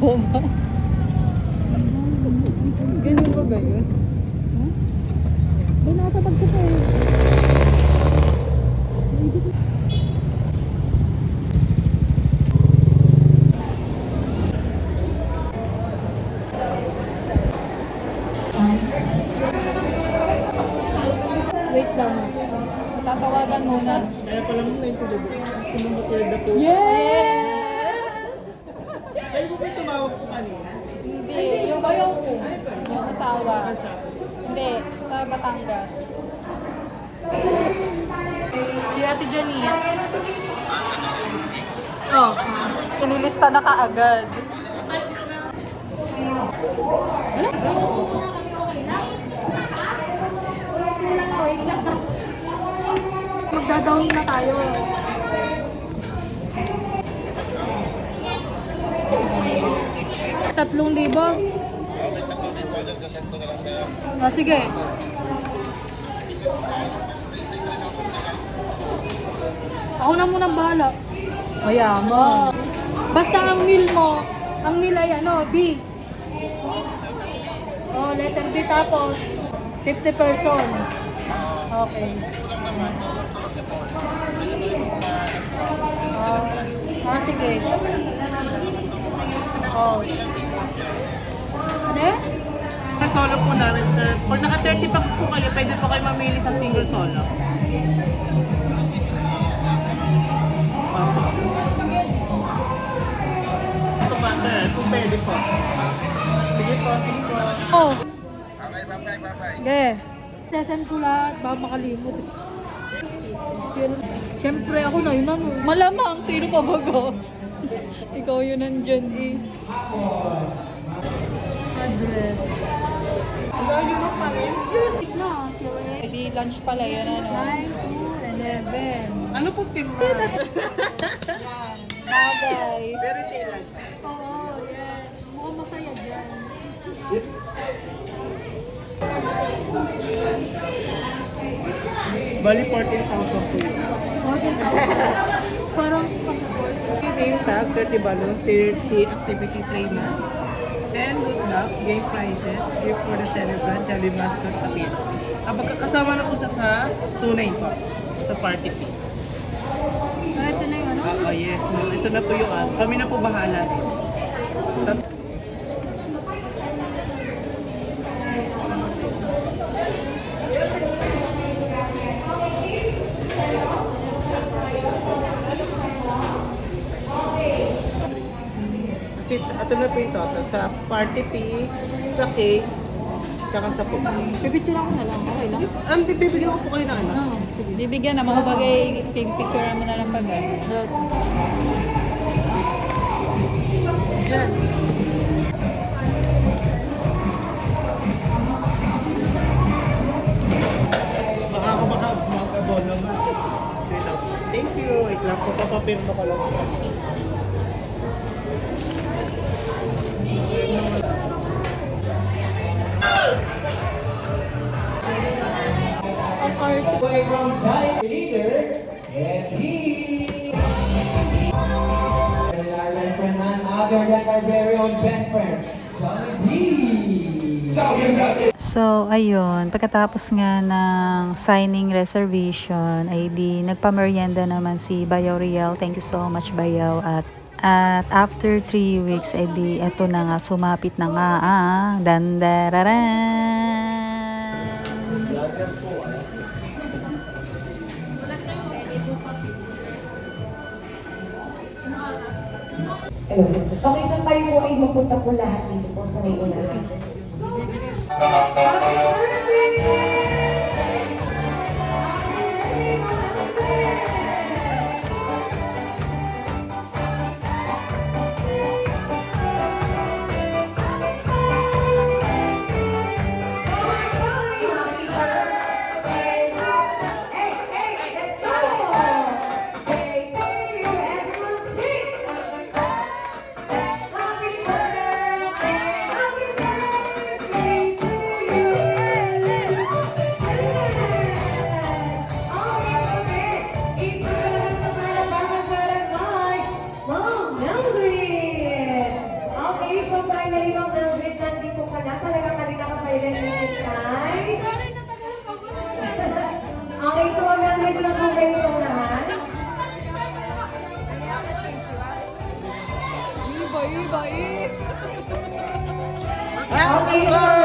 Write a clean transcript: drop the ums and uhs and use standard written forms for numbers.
Goma. Ganyan ba yun? Huh? Doon nakasabag ko pa eh. Wait lang. Tatawagan muna. Kaya pala mo na-introduce. Kasi mamakulda po. Yes! Kayo po ba tumawag po kanina? Hindi, yung asawa. Hindi, sa Batangas. Si Ate Janice. Oh. Inilista na kaagad. Magda-down na tayo. Tatlong libo? Ah, sige. Ako na munang bahala. Mayaman. Basta ang meal mo, ang meal ay ano, B. Oh, letter B tapos 50 person. Okay. Sige. Oh. Ano eh? Sa solo po namin, sir. Pag naka 30 packs po kayo, pwede po kayo mamili sa single solo. Ito ba, sir? Kung pwede po. Sige po, sige po. Oh. Okay, bye-bye. Ge. Sesend ko lahat, baka makalimot. Siyempre ako na yun ano. Malamang, sino pa ba ko? Ikaw yun nandyan eh. Address. Ang dami mo pa rin. Music na. Hindi lunch pala yun ano. 9 to 11. Ano po team mo? Yan, bagay. Very tailan. Oo, yan. Mukhang masaya dyan. Bali 14,000 po yun. 14,000. Parang Name tag, 30 balloon, 30 activity play mask, 10 loot box, game prizes, gift for the celebrant, Jolly Mascot appearance. Kasama na po sa tunay po, sa party fee. ito na yung ano? Yes ma'am. Ito na po yung kami na po bahala din. Sa Kasi ito na po yung total. Sa party fee, sa cake, tsaka sa food. Pipicture ako na lang. Okay lang? Ang bibigyan ko po kayo na ano. Oo, sige. Bibigyan na, mga bagay, picture mo na lang pag ano. Yan. Baka ako makabon naman. Thank you. Wait lang po, papapirma ko lang. Ang art. From Giant Leader, and he our life friend none other than our very own best friend, Johnny D. So, ayun, pagkatapos nga ng signing reservation, ay di nagpa-merienda naman si Bayaw Riel. Thank you so much, Bayaw. At after 3 weeks, ay di eto na nga, sumapit na nga, dandararan. Hello. Okay, so tayo po ay mapunta po lahat dito po sa may unahan. Happy birthday!